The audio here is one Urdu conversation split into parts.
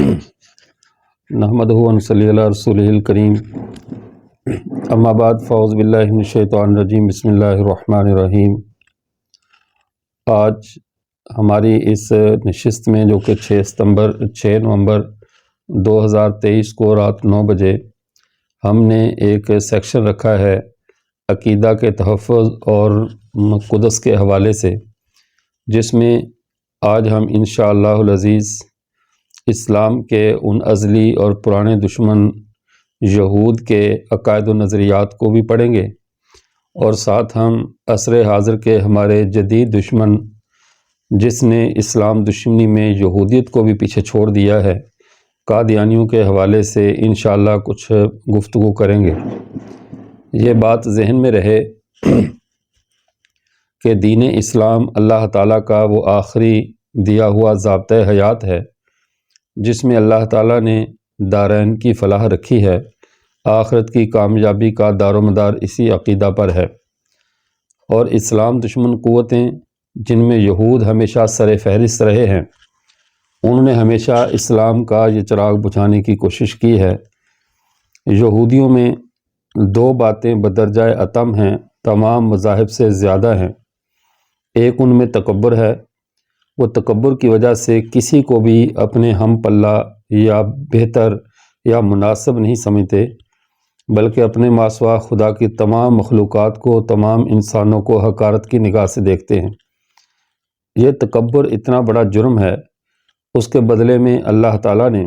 نحمدہ و نصلی علی رسولہ الکریم، اما بعد، فاعوذ باللہ من الشیطان الرجیم، بسم اللہ الرحمن الرحیم۔ آج ہماری اس نشست میں، جو کہ 6 نومبر 2023 کو رات 9 بجے ہم نے ایک سیکشن رکھا ہے عقیدہ کے تحفظ اور قدس کے حوالے سے، جس میں آج ہم انشاءاللہ العزیز اسلام کے ان ازلی اور پرانے دشمن یہود کے عقائد و نظریات کو بھی پڑھیں گے، اور ساتھ ہم عصر حاضر کے ہمارے جدید دشمن، جس نے اسلام دشمنی میں یہودیت کو بھی پیچھے چھوڑ دیا ہے، قادیانیوں کے حوالے سے انشاءاللہ کچھ گفتگو کریں گے۔ یہ بات ذہن میں رہے کہ دین اسلام اللہ تعالیٰ کا وہ آخری دیا ہوا ضابطۂ حیات ہے، جس میں اللہ تعالیٰ نے دارین کی فلاح رکھی ہے، آخرت کی کامیابی کا دار و مدار اسی عقیدہ پر ہے۔ اور اسلام دشمن قوتیں، جن میں یہود ہمیشہ سر فہرست رہے ہیں، انہوں نے ہمیشہ اسلام کا یہ چراغ بجھانے کی کوشش کی ہے۔ یہودیوں میں دو باتیں بدرجہ اتم ہیں، تمام مذاہب سے زیادہ ہیں۔ ایک ان میں تکبر ہے، وہ تکبر کی وجہ سے کسی کو بھی اپنے ہم پلہ یا بہتر یا مناسب نہیں سمجھتے، بلکہ اپنے ماسوا خدا کی تمام مخلوقات کو، تمام انسانوں کو حقارت کی نگاہ سے دیکھتے ہیں۔ یہ تکبر اتنا بڑا جرم ہے، اس کے بدلے میں اللہ تعالیٰ نے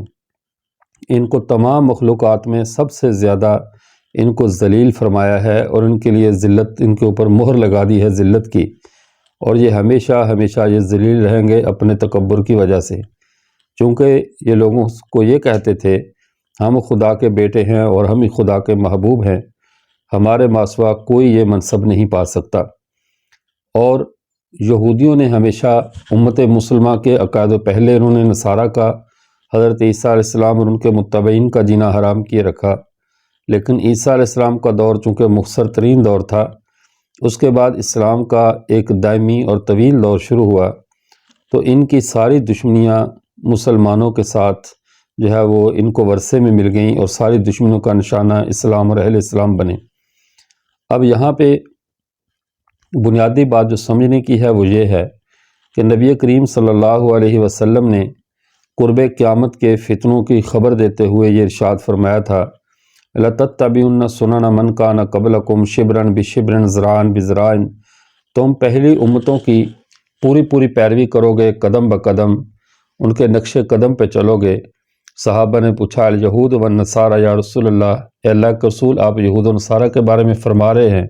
ان کو تمام مخلوقات میں سب سے زیادہ ان کو ذلیل فرمایا ہے، اور ان کے لیے ذلت، ان کے اوپر مہر لگا دی ہے ذلت کی، اور یہ ہمیشہ ہمیشہ یہ ذلیل رہیں گے اپنے تکبر کی وجہ سے۔ چونکہ یہ لوگوں کو یہ کہتے تھے ہم خدا کے بیٹے ہیں اور ہم ہی خدا کے محبوب ہیں، ہمارے ماسوا کوئی یہ منصب نہیں پا سکتا۔ اور یہودیوں نے ہمیشہ امت مسلمہ کے عقائد و پہلے انہوں نے نصارہ کا، حضرت عیسیٰ علیہ السلام اور ان کے متبعین کا جینا حرام کیے رکھا، لیکن عیسیٰ علیہ السلام کا دور چونکہ مختصر ترین دور تھا، اس کے بعد اسلام کا ایک دائمی اور طویل دور شروع ہوا، تو ان کی ساری دشمنیاں مسلمانوں کے ساتھ جو ہے وہ ان کو ورثے میں مل گئیں، اور ساری دشمنوں کا نشانہ اسلام اور اہل اسلام بنے۔ اب یہاں پہ بنیادی بات جو سمجھنے کی ہے وہ یہ ہے کہ نبی کریم صلی اللہ علیہ وسلم نے قرب قیامت کے فتنوں کی خبر دیتے ہوئے یہ ارشاد فرمایا تھا، لَتَتَّبِعُنَّ سُنَنَ مَنْ كَانَ قَبْلَكُمْ شِبْرًا بِشِبْرٍ ذِرَاعًا بِذِرَاعٍ، تم پہلی امتوں کی پوری پیروی کرو گے، قدم بقدم ان کے نقش قدم پہ چلو گے۔ صحابہ نے پوچھا، الیہود والنصارى یا رسول اللہ، اے اللہ کے رسول، آپ یہود و نصارہ کے بارے میں فرما رہے ہیں،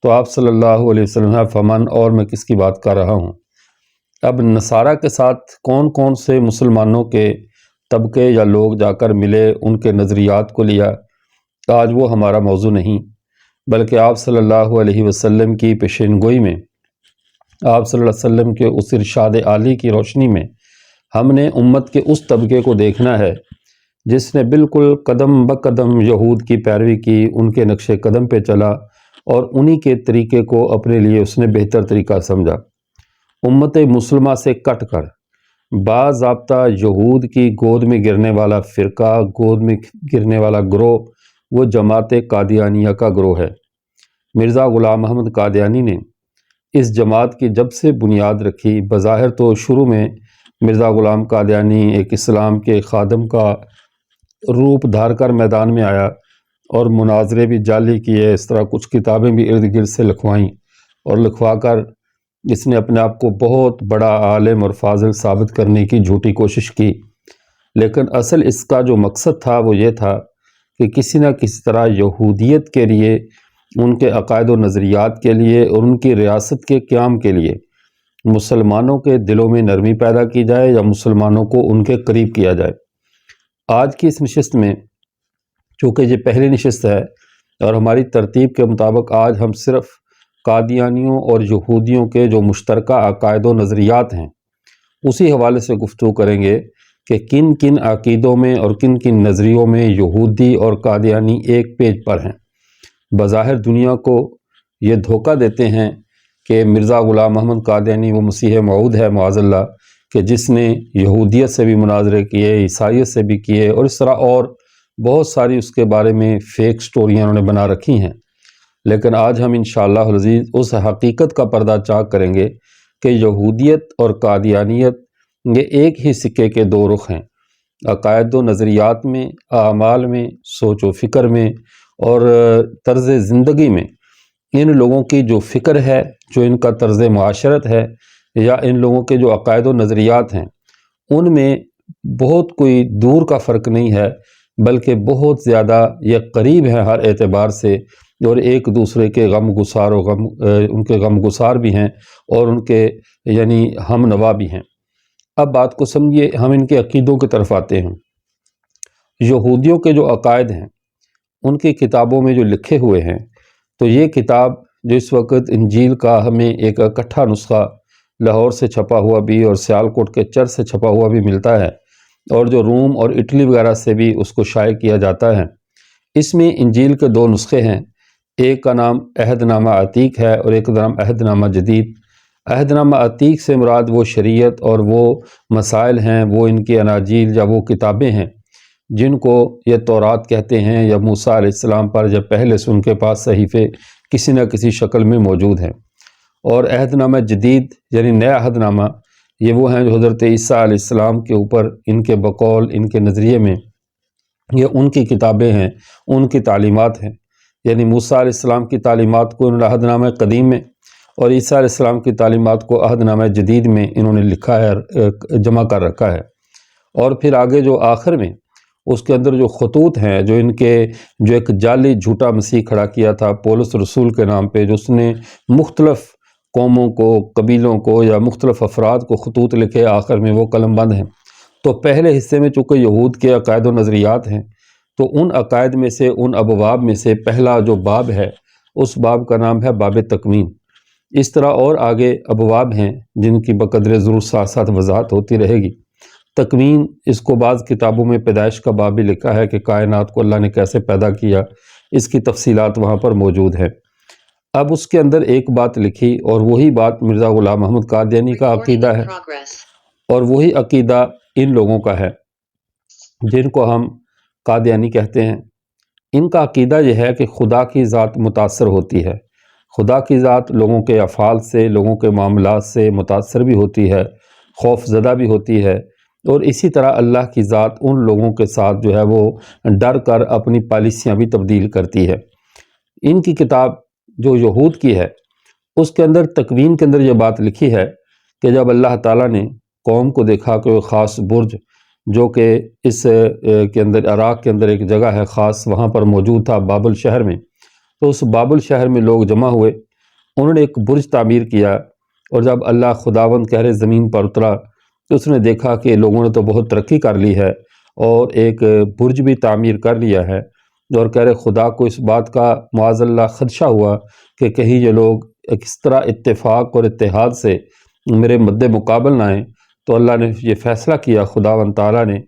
تو آپ صلی اللہ علیہ وسلم نے فمن، اور میں کس کی بات کر رہا ہوں۔ اب نصارہ کے ساتھ کون کون سے مسلمانوں کے طبقے یا لوگ جا کر ملے، ان کے نظریات کو لیا، آج وہ ہمارا موضوع نہیں، بلکہ آپ صلی اللہ علیہ وسلم کی پیشین گوئی میں، آپ صلی اللہ علیہ وسلم کے اس ارشاد عالی کی روشنی میں ہم نے امت کے اس طبقے کو دیکھنا ہے جس نے بالکل قدم بقدم یہود کی پیروی کی، ان کے نقش قدم پہ چلا، اور انہی کے طریقے کو اپنے لیے اس نے بہتر طریقہ سمجھا۔ امت مسلمہ سے کٹ کر باضابطہ یہود کی گود میں گرنے والا فرقہ، گود میں گرنے والا گروہ، وہ جماعت قادیانیہ کا گروہ ہے۔ مرزا غلام احمد قادیانی نے اس جماعت کی جب سے بنیاد رکھی، بظاہر تو شروع میں مرزا غلام قادیانی ایک اسلام کے خادم کا روپ دھار کر میدان میں آیا، اور مناظرے بھی جعلی کیے، اس طرح کچھ کتابیں بھی ارد گرد سے لکھوائیں، اور لکھوا کر اس نے اپنے آپ کو بہت بڑا عالم اور فاضل ثابت کرنے کی جھوٹی کوشش کی۔ لیکن اصل اس کا جو مقصد تھا وہ یہ تھا کہ کسی نہ کسی طرح یہودیت کے لیے، ان کے عقائد و نظریات کے لیے، اور ان کی ریاست کے قیام کے لیے مسلمانوں کے دلوں میں نرمی پیدا کی جائے، یا مسلمانوں کو ان کے قریب کیا جائے۔ آج کی اس نشست میں، چونکہ یہ پہلی نشست ہے اور ہماری ترتیب کے مطابق آج ہم صرف قادیانیوں اور یہودیوں کے جو مشترکہ عقائد و نظریات ہیں اسی حوالے سے گفتگو کریں گے کہ کن کن عقیدوں میں اور کن کن نظریوں میں یہودی اور قادیانی ایک پیج پر ہیں۔ بظاہر دنیا کو یہ دھوکہ دیتے ہیں کہ مرزا غلام احمد قادیانی وہ مسیح موعود ہے معاذ اللہ، کہ جس نے یہودیت سے بھی مناظرے کیے، عیسائیت سے بھی کیے، اور اس طرح اور بہت ساری اس کے بارے میں فیک سٹوریاں انہوں نے بنا رکھی ہیں۔ لیکن آج ہم انشاءاللہ العزیز اس حقیقت کا پردہ چاک کریں گے کہ یہودیت اور قادیانیت یہ ایک ہی سکے کے دو رخ ہیں، عقائد و نظریات میں، اعمال میں، سوچ و فکر میں اور طرز زندگی میں۔ ان لوگوں کی جو فکر ہے، جو ان کا طرز معاشرت ہے، یا ان لوگوں کے جو عقائد و نظریات ہیں، ان میں بہت کوئی دور کا فرق نہیں ہے، بلکہ بہت زیادہ یہ قریب ہیں ہر اعتبار سے، اور ایک دوسرے کے غم گسار و ان کے غم گسار بھی ہیں اور ان کے یعنی ہم نوا بھی ہیں۔ اب بات کو سمجھیے، ہم ان کے عقیدوں کی طرف آتے ہیں۔ یہودیوں کے جو عقائد ہیں ان کی کتابوں میں جو لکھے ہوئے ہیں، تو یہ کتاب جو اس وقت انجیل کا ہمیں ایک اکٹھا نسخہ لاہور سے چھپا ہوا بھی اور سیالکوٹ کے چرچ سے چھپا ہوا بھی ملتا ہے، اور جو روم اور اٹلی وغیرہ سے بھی اس کو شائع کیا جاتا ہے، اس میں انجیل کے دو نسخے ہیں۔ ایک کا نام عہد نامہ عتیق ہے اور ایک کا نام عہد نامہ جدید۔ عہد نامہ عتیق سے مراد وہ شریعت اور وہ مسائل ہیں، وہ ان کی اناجیل یا وہ کتابیں ہیں جن کو یہ تورات کہتے ہیں، یا موسیٰ علیہ السلام پر جب پہلے سے ان کے پاس صحیفے کسی نہ کسی شکل میں موجود ہیں۔ اور عہد نامہ جدید یعنی نیا عہد نامہ، یہ وہ ہیں جو حضرت عیسیٰ علیہ السلام کے اوپر ان کے بقول، ان کے نظریے میں، یہ ان کی کتابیں ہیں، ان کی تعلیمات ہیں۔ یعنی موسیٰ علیہ السلام کی تعلیمات کو انہوں نے عہد نامہ قدیم میں، اور عیسیٰ علیہ السلام کی تعلیمات کو عہد نامہ جدید میں انہوں نے لکھا ہے، جمع کر رکھا ہے۔ اور پھر آگے جو آخر میں اس کے اندر جو خطوط ہیں، جو ان کے جو ایک جعلی جھوٹا مسیح کھڑا کیا تھا پولس رسول کے نام پہ، جو اس نے مختلف قوموں کو، قبیلوں کو یا مختلف افراد کو خطوط لکھے، آخر میں وہ قلم بند ہیں۔ تو پہلے حصے میں چونکہ یہود کے عقائد و نظریات ہیں، تو ان عقائد میں سے، ان ابواب میں سے پہلا جو باب ہے، اس باب کا نام ہے باب تکوین۔ اس طرح اور آگے ابواب ہیں جن کی بقدر ضرور ساتھ ساتھ وضاحت ہوتی رہے گی۔ تکوین، اس کو بعض کتابوں میں پیدائش کا باب بھی لکھا ہے کہ کائنات کو اللہ نے کیسے پیدا کیا، اس کی تفصیلات وہاں پر موجود ہیں۔ اب اس کے اندر ایک بات لکھی، اور وہی بات مرزا غلام محمد قادیانی کا عقیدہ ہے، اور وہی عقیدہ ان لوگوں کا ہے جن کو ہم قادیانی کہتے ہیں۔ ان کا عقیدہ یہ ہے کہ خدا کی ذات متاثر ہوتی ہے، خدا کی ذات لوگوں کے افعال سے، لوگوں کے معاملات سے متاثر بھی ہوتی ہے، خوف زدہ بھی ہوتی ہے، اور اسی طرح اللہ کی ذات ان لوگوں کے ساتھ جو ہے وہ ڈر کر اپنی پالیسیاں بھی تبدیل کرتی ہے۔ ان کی کتاب جو یہود کی ہے، اس کے اندر تکوین کے اندر یہ بات لکھی ہے کہ جب اللہ تعالیٰ نے قوم کو دیکھا کہ وہ خاص برج جو کہ اس کے اندر عراق کے اندر ایک جگہ ہے خاص، وہاں پر موجود تھا بابل شہر میں، تو اس بابل شہر میں لوگ جمع ہوئے، انہوں نے ایک برج تعمیر کیا، اور جب اللہ خداوند قہر زمین پر اترا تو اس نے دیکھا کہ لوگوں نے تو بہت ترقی کر لی ہے اور ایک برج بھی تعمیر کر لیا ہے، اور قہر خدا کو اس بات کا معاذ اللہ خدشہ ہوا کہ کہیں یہ لوگ کس طرح اتفاق اور اتحاد سے میرے مد مقابل نہ آئیں۔ تو اللہ نے یہ فیصلہ کیا، خداوند تعالیٰ نے،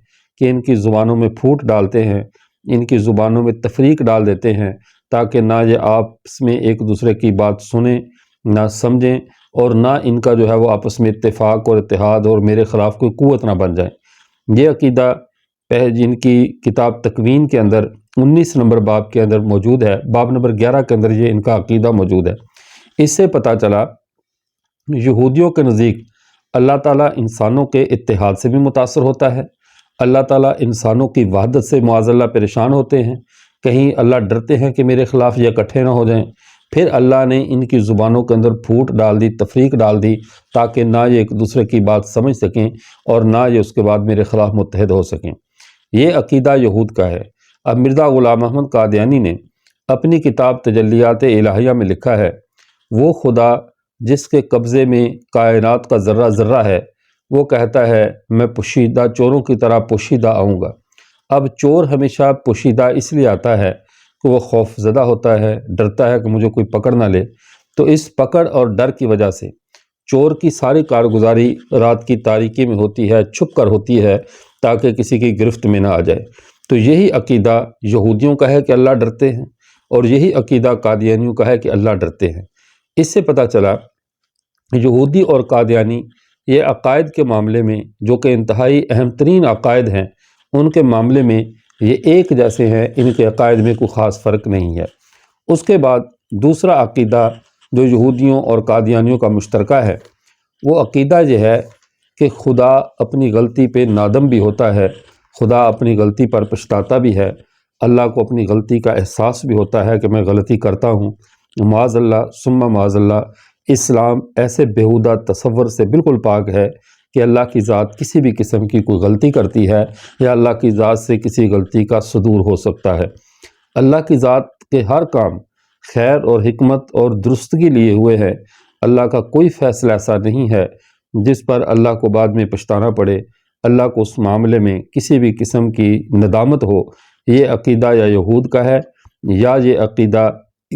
کہ ان کی زبانوں میں پھوٹ ڈالتے ہیں، ان کی زبانوں میں تفریق ڈال دیتے ہیں، تاکہ نہ یہ آپس میں ایک دوسرے کی بات سنیں، نہ سمجھیں، اور نہ ان کا جو ہے وہ آپس میں اتفاق اور اتحاد اور میرے خلاف کوئی قوت نہ بن جائے۔ یہ عقیدہ جن کی کتاب تکوین کے اندر 19 نمبر باب کے اندر موجود ہے، باب نمبر 11 کے اندر یہ ان کا عقیدہ موجود ہے۔ اس سے پتہ چلا یہودیوں کے نزدیک اللہ تعالیٰ انسانوں کے اتحاد سے بھی متاثر ہوتا ہے، اللہ تعالیٰ انسانوں کی وحدت سے معاذ اللہ پریشان ہوتے ہیں، کہیں اللہ ڈرتے ہیں کہ میرے خلاف یہ اکٹھے نہ ہو جائیں، پھر اللہ نے ان کی زبانوں کے اندر پھوٹ ڈال دی، تفریق ڈال دی، تاکہ نہ یہ ایک دوسرے کی بات سمجھ سکیں اور نہ یہ اس کے بعد میرے خلاف متحد ہو سکیں۔ یہ عقیدہ یہود کا ہے۔ اب مرزا غلام محمد قادیانی نے اپنی کتاب تجلیات الہیہ میں لکھا ہے، وہ خدا جس کے قبضے میں کائنات کا ذرہ ذرہ ہے، وہ کہتا ہے میں پوشیدہ چوروں کی طرح پوشیدہ آؤں گا۔ اب چور ہمیشہ پوشیدہ اس لیے آتا ہے کہ وہ خوف زدہ ہوتا ہے، ڈرتا ہے کہ مجھے کوئی پکڑ نہ لے، تو اس پکڑ اور ڈر کی وجہ سے چور کی ساری کارگزاری رات کی تاریکی میں ہوتی ہے، چھپ کر ہوتی ہے، تاکہ کسی کی گرفت میں نہ آ جائے۔ تو یہی عقیدہ یہودیوں کا ہے کہ اللہ ڈرتے ہیں، اور یہی عقیدہ قادیانیوں کا ہے کہ اللہ ڈرتے ہیں۔ اس سے پتہ چلا یہودی اور قادیانی یہ عقائد کے معاملے میں جو کہ انتہائی اہم ترین عقائد ہیں، ان کے معاملے میں یہ ایک جیسے ہیں، ان کے عقائد میں کوئی خاص فرق نہیں ہے۔ اس کے بعد دوسرا عقیدہ جو یہودیوں اور قادیانیوں کا مشترکہ ہے، وہ عقیدہ یہ ہے کہ خدا اپنی غلطی پہ نادم بھی ہوتا ہے، خدا اپنی غلطی پر پچھتاتا بھی ہے، اللہ کو اپنی غلطی کا احساس بھی ہوتا ہے کہ میں غلطی کرتا ہوں۔ معاذ اللہ ثم معاذ اللہ، اسلام ایسے بیہودہ تصور سے بالکل پاک ہے کہ اللہ کی ذات کسی بھی قسم کی کوئی غلطی کرتی ہے یا اللہ کی ذات سے کسی غلطی کا صدور ہو سکتا ہے۔ اللہ کی ذات کے ہر کام خیر اور حکمت اور درستگی لیے ہوئے ہیں۔ اللہ کا کوئی فیصلہ ایسا نہیں ہے جس پر اللہ کو بعد میں پچھتانا پڑے، اللہ کو اس معاملے میں کسی بھی قسم کی ندامت ہو۔ یہ عقیدہ یا یہود کا ہے یا یہ عقیدہ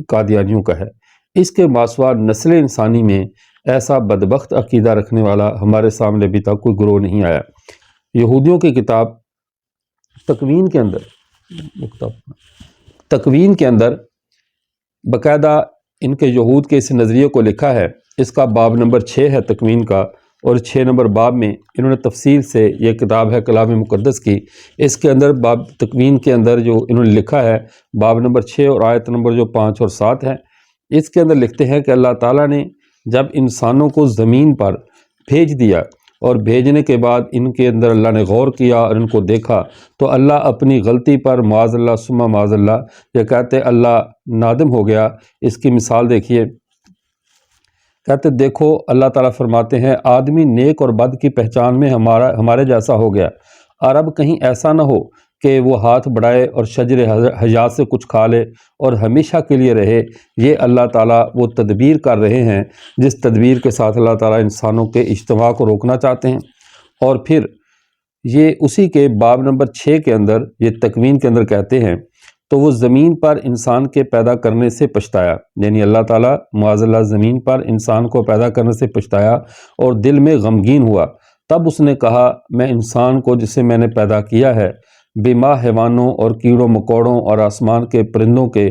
قادیانیوں کا ہے۔ اس کے ماسوا نسل انسانی میں ایسا بدبخت عقیدہ رکھنے والا ہمارے سامنے ابھی تک کوئی گروہ نہیں آیا۔ یہودیوں کی کتاب تکوین کے اندر باقاعدہ ان کے یہود کے اس نظریے کو لکھا ہے۔ اس کا باب نمبر 6 ہے تکوین کا، اور 6 نمبر باب میں انہوں نے تفصیل سے، یہ کتاب ہے کلام مقدس کی، اس کے اندر باب تکوین کے اندر جو انہوں نے لکھا ہے باب نمبر 6 اور آیت نمبر جو 5 اور 7 ہے، اس کے اندر لکھتے ہیں کہ اللہ تعالیٰ نے جب انسانوں کو زمین پر بھیج دیا اور بھیجنے کے بعد ان کے اندر اللہ نے غور کیا اور ان کو دیکھا، تو اللہ اپنی غلطی پر معاذ اللہ ثم معاذ اللہ یہ کہتے اللہ نادم ہو گیا۔ اس کی مثال دیکھیے، کہتے دیکھو اللہ تعالیٰ فرماتے ہیں آدمی نیک اور بد کی پہچان میں ہمارے جیسا ہو گیا، اور اب کہیں ایسا نہ ہو کہ وہ ہاتھ بڑھائے اور شجر حیات سے کچھ کھا لے اور ہمیشہ کے لیے رہے۔ یہ اللہ تعالیٰ وہ تدبیر کر رہے ہیں جس تدبیر کے ساتھ اللہ تعالیٰ انسانوں کے اجتماع کو روکنا چاہتے ہیں۔ اور پھر یہ اسی کے باب نمبر 6 کے اندر یہ تکوین کے اندر کہتے ہیں تو وہ زمین پر انسان کے پیدا کرنے سے پچھتایا، یعنی اللہ تعالیٰ معاذ اللہ زمین پر انسان کو پیدا کرنے سے پچھتایا اور دل میں غمگین ہوا۔ تب اس نے کہا میں انسان کو جسے میں نے پیدا کیا ہے بما حیوانوں اور کیڑوں مکوڑوں اور آسمان کے پرندوں کے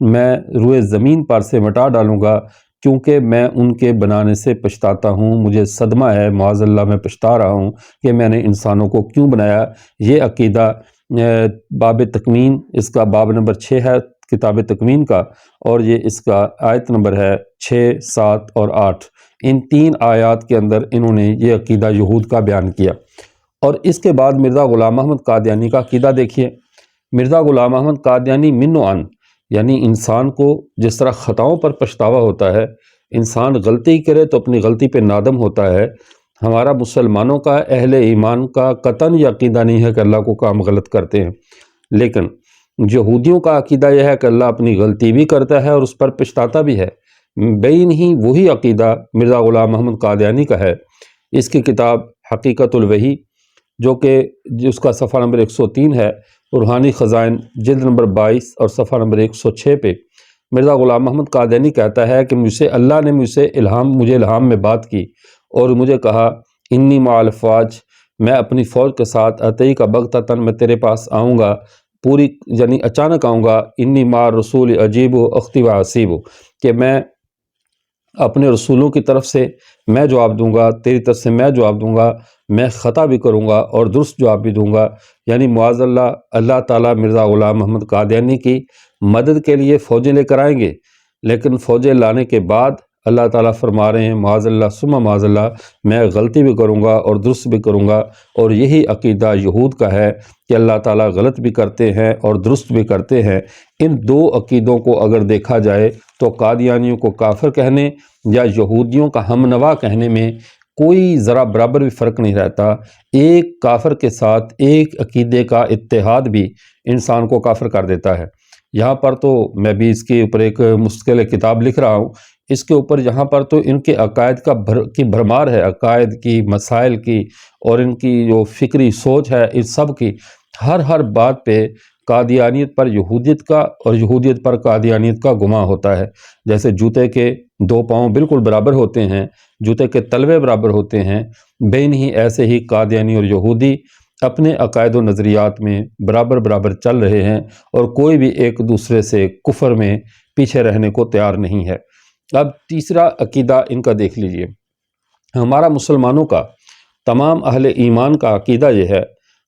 میں روئے زمین پر سے مٹا ڈالوں گا، کیونکہ میں ان کے بنانے سے پچھتاتا ہوں، مجھے صدمہ ہے، معاذ اللہ میں پچھتا رہا ہوں کہ میں نے انسانوں کو کیوں بنایا۔ یہ عقیدہ باب تکوین، اس کا باب نمبر 6 ہے کتاب تکوین کا، اور یہ اس کا آیت نمبر ہے 6، 7 اور 8۔ ان 3 آیات کے اندر انہوں نے یہ عقیدہ یہود کا بیان کیا۔ اور اس کے بعد مرزا غلام احمد قادیانی کا عقیدہ دیکھیے۔ مرزا غلام احمد قادیانی من و عن، یعنی انسان کو جس طرح خطاؤں پر پچھتاوا ہوتا ہے، انسان غلطی کرے تو اپنی غلطی پہ نادم ہوتا ہے، ہمارا مسلمانوں کا اہل ایمان کا قطعاً یہ عقیدہ نہیں ہے کہ اللہ کو کام غلط کرتے ہیں، لیکن یہودیوں کا عقیدہ یہ ہے کہ اللہ اپنی غلطی بھی کرتا ہے اور اس پر پچھتاتا بھی ہے۔ بین ہی وہی عقیدہ مرزا غلام احمد قادیانی کا ہے۔ اس کی کتاب حقیقت الوحی جو کہ اس کا صفحہ نمبر 103 ہے، روحانی خزائن جلد نمبر 22 اور صفحہ نمبر 106 پہ مرزا غلام محمد قادیانی کہتا ہے کہ اللہ نے مجھے الہام میں بات کی اور مجھے کہا انی مع الافواج، میں اپنی فوج کے ساتھ اتئی کا بغتتاً میں تیرے پاس آؤں گا، پوری یعنی اچانک آؤں گا، انی مع رسول عجیب و اختی و عصیب، کہ میں اپنے رسولوں کی طرف سے میں جواب دوں گا، تیری طرف سے میں جواب دوں گا، میں خطا بھی کروں گا اور درست جواب بھی دوں گا۔ یعنی معاذ اللہ تعالیٰ مرزا غلام محمد قادیانی کی مدد کے لیے فوجیں لے کر آئیں گے، لیکن فوجیں لانے کے بعد اللہ تعالیٰ فرما رہے ہیں معاذ اللہ ثم معاذ اللہ میں غلطی بھی کروں گا اور درست بھی کروں گا۔ اور یہی عقیدہ یہود کا ہے کہ اللہ تعالیٰ غلط بھی کرتے ہیں اور درست بھی کرتے ہیں۔ ان 2 عقیدوں کو اگر دیکھا جائے تو قادیانیوں کو کافر کہنے یا یہودیوں کا ہم نوا کہنے میں کوئی ذرا برابر بھی فرق نہیں رہتا۔ ایک کافر کے ساتھ ایک عقیدے کا اتحاد بھی انسان کو کافر کر دیتا ہے۔ یہاں پر تو میں بھی اس کے اوپر ایک مستقل کتاب لکھ رہا ہوں، اس کے اوپر یہاں پر تو ان کے عقائد کی بھرمار ہے، عقائد کی، مسائل کی، اور ان کی جو فکری سوچ ہے اس سب کی، ہر بات پہ قادیانیت پر یہودیت کا اور یہودیت پر قادیانیت کا گماں ہوتا ہے۔ جیسے جوتے کے 2 پاؤں بالکل برابر ہوتے ہیں، جوتے کے تلوے برابر ہوتے ہیں، بین ہی ایسے ہی قادیانی اور یہودی اپنے عقائد و نظریات میں برابر چل رہے ہیں، اور کوئی بھی ایک دوسرے سے کفر میں پیچھے رہنے کو تیار نہیں ہے۔ اب تیسرا عقیدہ ان کا دیکھ لیجئے۔ ہمارا مسلمانوں کا، تمام اہل ایمان کا عقیدہ یہ ہے،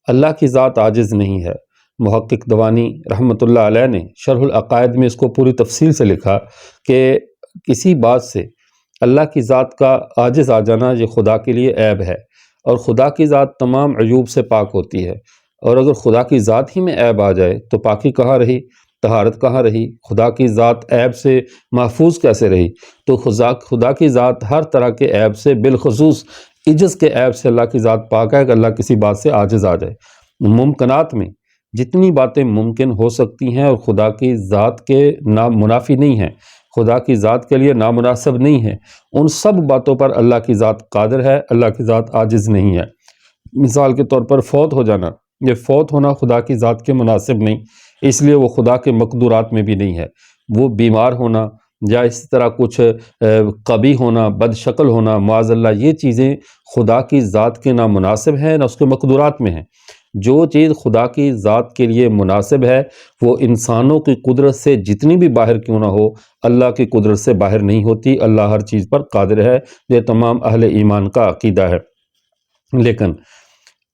اللہ کی ذات عاجز نہیں ہے۔ محقق دوانی رحمۃ اللہ علیہ نے شرح العقائد میں اس کو پوری تفصیل سے لکھا کہ کسی بات سے اللہ کی ذات کا عاجز آ جانا یہ خدا کے لیے عیب ہے، اور خدا کی ذات تمام عیوب سے پاک ہوتی ہے، اور اگر خدا کی ذات ہی میں عیب آ جائے تو پاکی کہاں رہی، طہارت کہاں رہی؟ خدا کی ذات عیب سے محفوظ کیسے رہی؟ تو خدا کی ذات ہر طرح کے عیب سے، بالخصوص عجز کے عیب سے اللہ کی ذات پاک ہے کہ اللہ کسی بات سے عاجز آ جائے۔ ممکنات میں جتنی باتیں ممکن ہو سکتی ہیں اور خدا کی ذات کے نامنافی نہیں ہیں، خدا کی ذات کے لیے نامناسب نہیں ہے، ان سب باتوں پر اللہ کی ذات قادر ہے، اللہ کی ذات عاجز نہیں ہے۔ مثال کے طور پر فوت ہو جانا، یہ فوت ہونا خدا کی ذات کے مناسب نہیں، اس لیے وہ خدا کے مقدورات میں بھی نہیں ہے۔ وہ بیمار ہونا یا اس طرح کچھ قبیح ہونا، بد شکل ہونا، معاذ اللہ، یہ چیزیں خدا کی ذات کے نامناسب ہیں، نہ اس کے مقدورات میں ہیں۔ جو چیز خدا کی ذات کے لیے مناسب ہے وہ انسانوں کی قدرت سے جتنی بھی باہر کیوں نہ ہو، اللہ کی قدرت سے باہر نہیں ہوتی۔ اللہ ہر چیز پر قادر ہے، یہ تمام اہل ایمان کا عقیدہ ہے۔ لیکن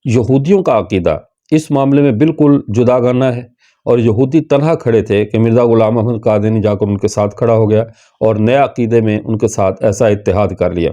یہودیوں کا عقیدہ اس معاملے میں بالکل جداگانہ ہے، اور یہودی تنہا کھڑے تھے کہ مرزا غلام احمد قادیانی جا کر ان کے ساتھ کھڑا ہو گیا اور نئے عقیدے میں ان کے ساتھ ایسا اتحاد کر لیا۔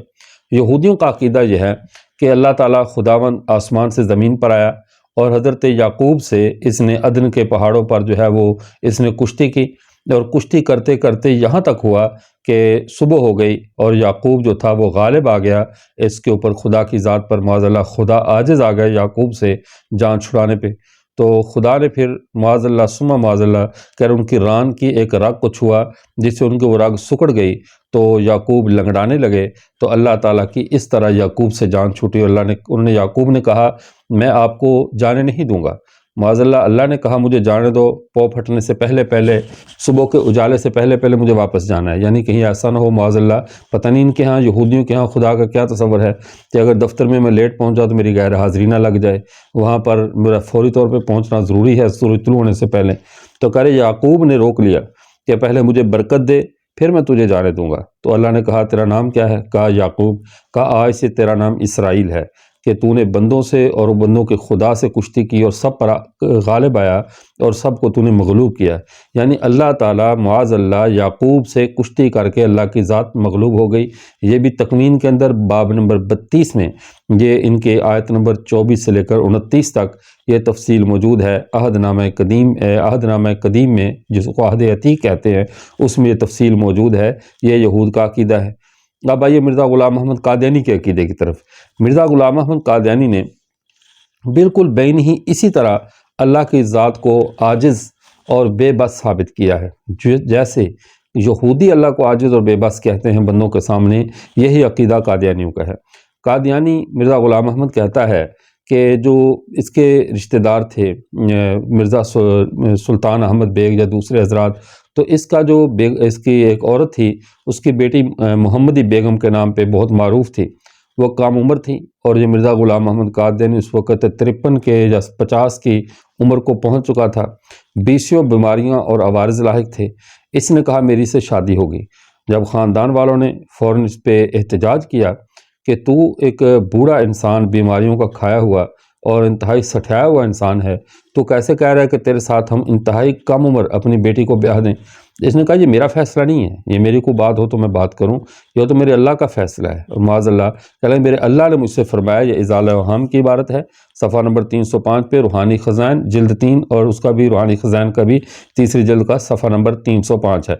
یہودیوں کا عقیدہ یہ ہے کہ اللہ تعالیٰ خداوند آسمان سے زمین پر آیا، اور حضرت یعقوب سے اس نے عدن کے پہاڑوں پر جو ہے وہ اس نے کشتی کی، اور کشتی کرتے کرتے یہاں تک ہوا کہ صبح ہو گئی، اور یعقوب جو تھا وہ غالب آ گیا اس کے اوپر، خدا کی ذات پر۔ معاذ اللہ، خدا عاجز آ گیا یعقوب سے جان چھڑانے پہ، تو خدا نے پھر معاذ اللہ ثم معاذ اللہ کہ ان کی ران کی ایک رگ کو چھوا، جس سے ان کی وہ رگ سکڑ گئی، تو یعقوب لنگڑانے لگے، تو اللہ تعالیٰ کی اس طرح یعقوب سے جان چھوٹی، اور انہوں نے یعقوب نے کہا میں آپ کو جانے نہیں دوں گا۔ معاذ اللہ نے کہا مجھے جانے دو، پو پھٹنے سے پہلے پہلے، صبح کے اجالے سے پہلے پہلے مجھے واپس جانا ہے۔ یعنی کہیں ایسا نہ ہو معاذ اللہ، پتہ نہیں ان کے ہاں یہودیوں کے ہاں خدا کا کیا تصور ہے کہ اگر دفتر میں لیٹ پہنچا تو میری غیر حاضری نہ لگ جائے، وہاں پر میرا فوری طور پہ پہنچنا ضروری ہے سورج طلوع ہونے سے پہلے۔ تو کہہ رہے یعقوب نے روک لیا کہ پہلے مجھے برکت دے پھر میں تجھے جانے دوں گا۔ تو اللہ نے کہا تیرا نام کیا ہے؟ کہا یعقوب۔ کہا آج سے تیرا نام اسرائیل ہے، کہ تو نے بندوں سے اور بندوں کے خدا سے کشتی کی اور سب پر غالب آیا اور سب کو تو نے مغلوب کیا۔ یعنی اللہ تعالیٰ معاذ اللہ یعقوب سے کشتی کر کے اللہ کی ذات مغلوب ہو گئی۔ یہ بھی تکوین کے اندر باب نمبر 32 میں، یہ ان کے آیت نمبر 24 سے لے کر 29 تک یہ تفصیل موجود ہے۔ عہد نامہ قدیم میں، جس کو عہد عتیق کہتے ہیں، اس میں یہ تفصیل موجود ہے۔ یہ یہود کا عقیدہ ہے۔ اب آئیے مرزا غلام احمد قادیانی کے عقیدے کی طرف۔ مرزا غلام احمد قادیانی نے بالکل بین ہی اسی طرح اللہ کی ذات کو عاجز اور بے بس ثابت کیا ہے۔ جیسے یہودی اللہ کو عاجز اور بے بس کہتے ہیں بندوں کے سامنے، یہی عقیدہ قادیانیوں کا ہے۔ قادیانی مرزا غلام احمد کہتا ہے کہ جو اس کے رشتہ دار تھے مرزا سلطان احمد بیگ یا دوسرے حضرات، تو اس کا جو اس کی ایک عورت تھی، اس کی بیٹی محمدی بیگم کے نام پہ بہت معروف تھی، وہ کم عمر تھی، اور یہ مرزا غلام احمد قادیانی اس وقت 53 کے یا 50 کی عمر کو پہنچ چکا تھا، 20 بیماریاں اور عوارض لاحق تھے۔ اس نے کہا میری سے شادی ہوگی۔ جب خاندان والوں نے فوراً اس پہ احتجاج کیا کہ تو ایک بوڑھا انسان، بیماریوں کا کھایا ہوا اور انتہائی سٹھایا ہوا انسان ہے، تو کیسے کہہ رہا ہے کہ تیرے ساتھ ہم انتہائی کم عمر اپنی بیٹی کو بیاہ دیں؟ اس نے کہا یہ میرا فیصلہ نہیں ہے، یہ میری کوئی بات ہو تو میں بات کروں، یہ تو میرے اللہ کا فیصلہ ہے۔ اور معاذ اللہ کہ میرے اللہ نے مجھ سے فرمایا، یہ ازالہ اوہام کی عبارت ہے، صفحہ نمبر 305 پہ، روحانی خزائن جلد 3، اور اس کا بھی روحانی خزائن کا بھی تیسری جلد کا صفحہ نمبر 305 ہے۔